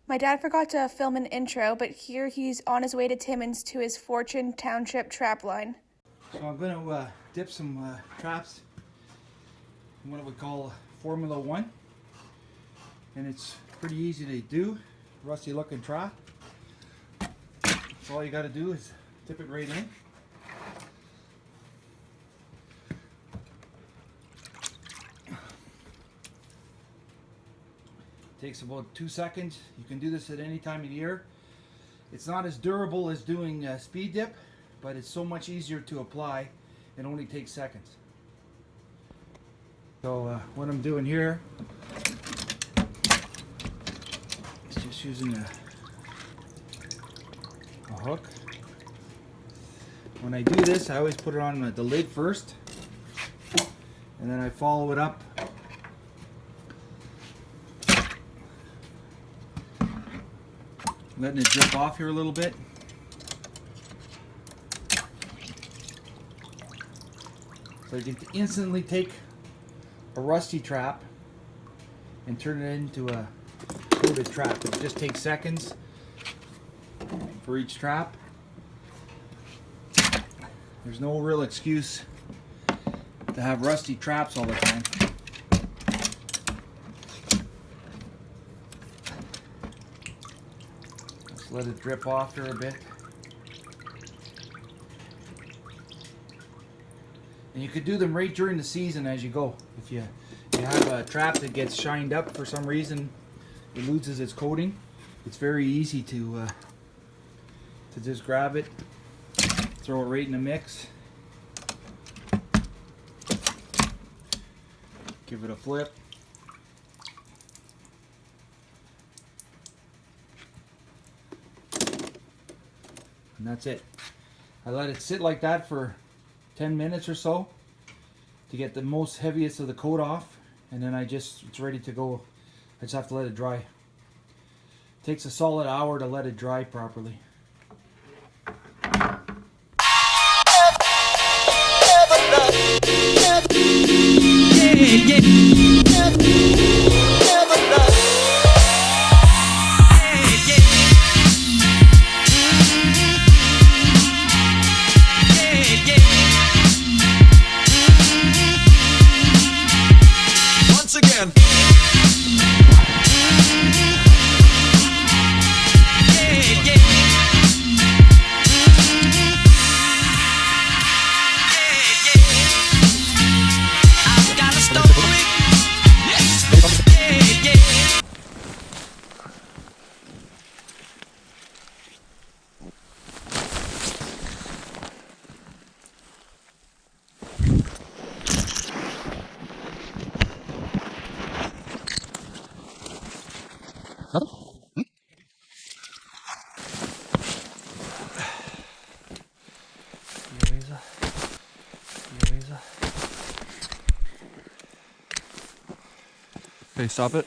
My dad forgot to film an intro, but here he's on his way to Timmins to his Fortune Township trapline. So I'm going to dip some traps in what we call Formula 1. And it's pretty easy to do. Rusty looking trap. So all you got to do is dip it right in. Takes about 2 seconds. You can do this at any time of year. It's not as durable as doing speed dip, but it's so much easier to apply. It only takes seconds. So what I'm doing here is just using a hook. When I do this, I always put it on the lid first, and then I follow it up letting it drip off here a little bit. So you can instantly take a rusty trap and turn it into a coated trap. It just takes seconds for each trap. There's no real excuse to have rusty traps all the time. Let it drip off here a bit. And you could do them right during the season as you go. If you have a trap that gets shined up for some reason, it loses its coating, it's very easy to just grab it, throw it right in the mix, give it a flip. And that's it. I let it sit like that for 10 minutes or so to get the most heaviest of the coat off, and then it's ready to go. I just have to let it dry. It takes a solid hour to let it dry properly. Okay, stop it.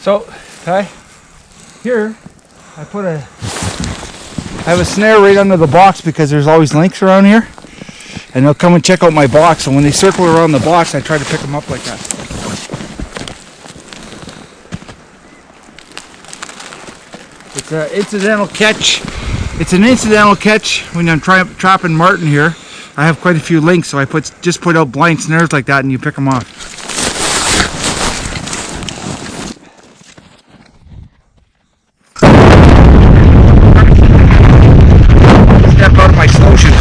So, here I have a snare right under the box because there's always lynx around here, and they'll come and check out my box, and when they circle around the box I try to pick them up like that. It's an incidental catch. It's an incidental catch when I'm trapping marten here. I have quite a few links, so I just put out blind snares like that and you pick them off. Step out of my snowshoes.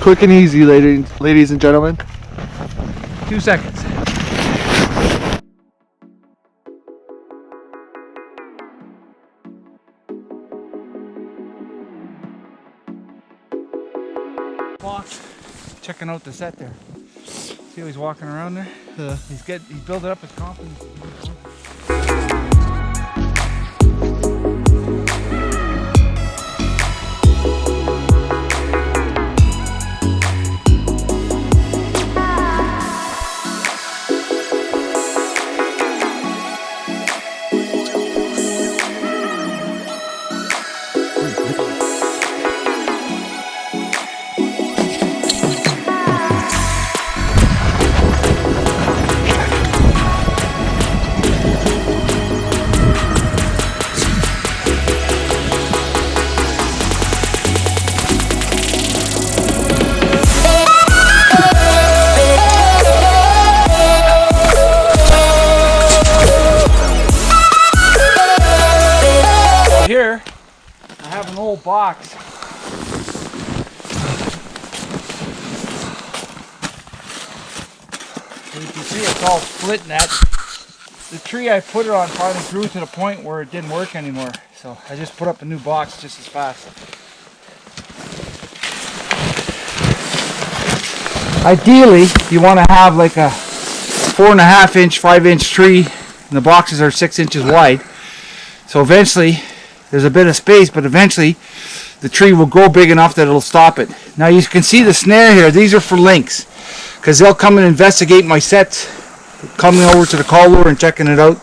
Quick and easy, ladies and gentlemen. 2 seconds. Fox, checking out the set there. See how he's walking around there? He's building up his confidence. Here, I have an old box. So you can see it's all split net. The tree I put it on finally grew to the point where it didn't work anymore. So I just put up a new box just as fast. Ideally, you want to have like a 4.5 inch, 5 inch tree, and the boxes are 6 inches wide. So eventually, there's a bit of space, but eventually the tree will grow big enough that it'll stop it. Now you can see the snare here. These are for lynx, because they'll come and investigate my sets, coming over to the call lure and checking it out.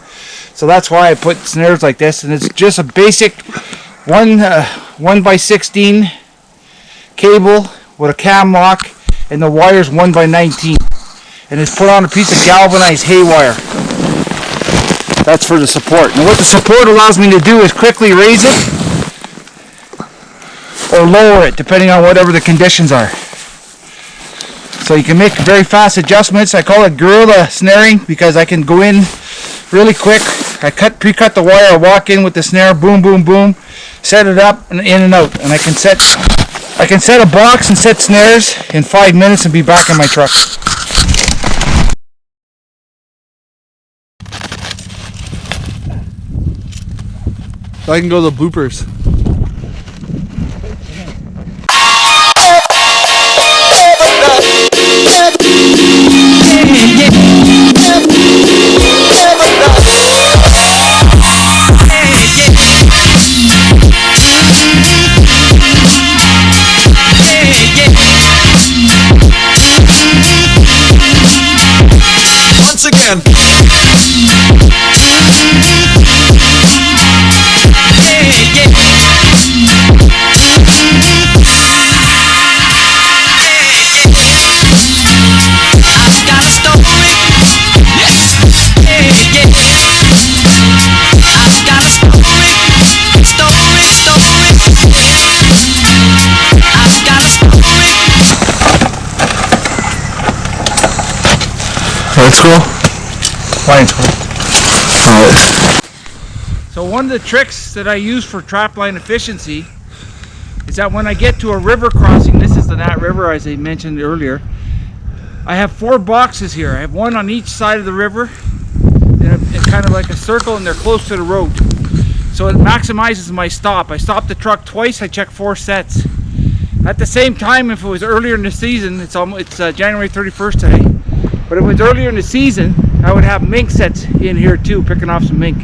So that's why I put snares like this, and it's just a basic 1x16 cable with a cam lock, and the wire's 1x19, and it's put on a piece of galvanized hay wire. That's for the support. Now what the support allows me to do is quickly raise it or lower it, depending on whatever the conditions are. So you can make very fast adjustments. I call it guerrilla snaring because I can go in really quick. I pre-cut the wire, I walk in with the snare, boom, boom, boom, set it up and in and out. And I can set a box and set snares in 5 minutes and be back in my truck. So I can go to the bloopers. Once again. Let's go. Line's cool. So one of the tricks that I use for trapline efficiency is that when I get to a river crossing, this is the Nat River as I mentioned earlier, I have 4 boxes here. I have one on each side of the river, and kind of like a circle, and they're close to the road. So it maximizes my stop. I stop the truck twice, I check 4 sets. At the same time, if it was earlier in the season, it's January 31st today, but if it was earlier in the season, I would have mink sets in here too, picking off some mink.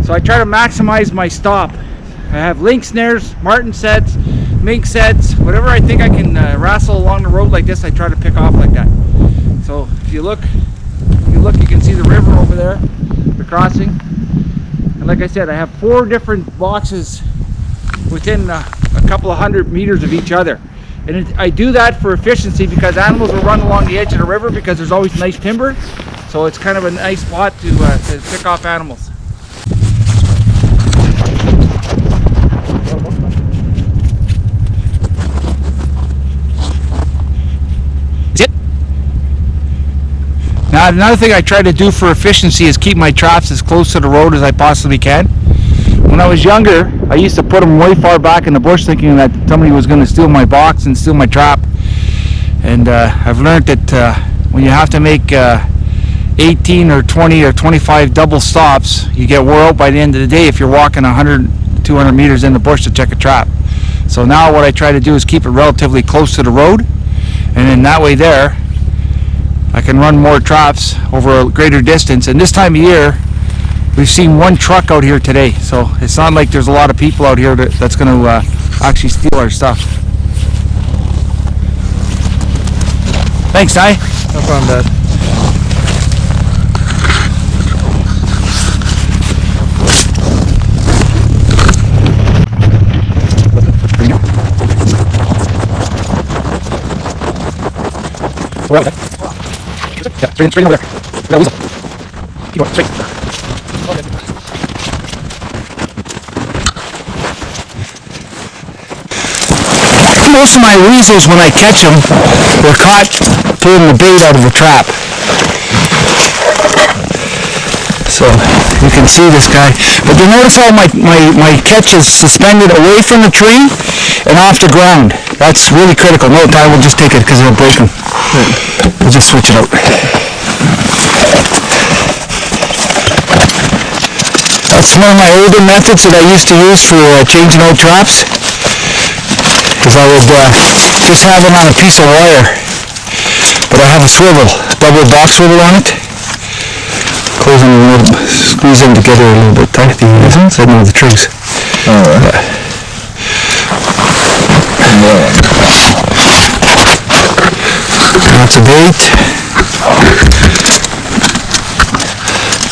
So I try to maximize my stop. I have lynx snares, marten sets, mink sets, whatever I think I can wrestle along the road like this, I try to pick off like that. So if you look, you can see the river over there, the crossing. And like I said, I have 4 different boxes within a couple of 100 meters of each other. And I do that for efficiency because animals will run along the edge of the river because there's always nice timber. So it's kind of a nice spot to pick off animals. another thing I try to do for efficiency is keep my traps as close to the road as I possibly can. When I was younger, I used to put them way far back in the bush thinking that somebody was going to steal my box and steal my trap. And I've learned that when you have to make 18 or 20 or 25 double stops, you get wore out by the end of the day if you're walking 100, 200 meters in the bush to check a trap. So now what I try to do is keep it relatively close to the road, and in that way there, I can run more traps over a greater distance. And this time of year, we've seen one truck out here today, so it's not like there's a lot of people out here that's going to actually steal our stuff. Thanks, Ty. No problem, Dad. Well, yeah, straight over there. That weasel. Keep going, straight. Most of my weasels, when I catch them, were caught pulling the bait out of the trap. So you can see this guy. But you notice how my catch is suspended away from the tree and off the ground. That's really critical. No, Ty, we'll just take it because it'll break them. We'll just switch it out. That's one of my older methods that I used to use for changing out traps. Is I would just have it on a piece of wire, but I have a swivel, double box swivel on it. Close them a little, squeeze them together a little bit tight. Inside one of the trees. That's a bait.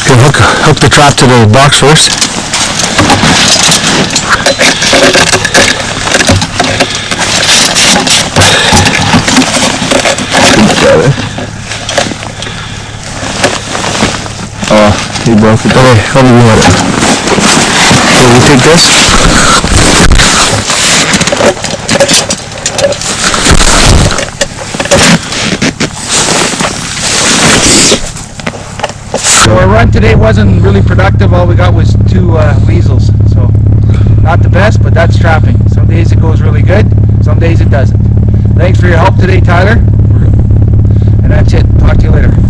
You can hook the trap to the box first. Oh, he broke it. Okay, how do we want it? So we take this. So our run today wasn't really productive. All we got was 2 weasels. So not the best, but that's trapping. Some days it goes really good, some days it doesn't. Thanks for your help today, Tyler. And that's it. Talk to you later.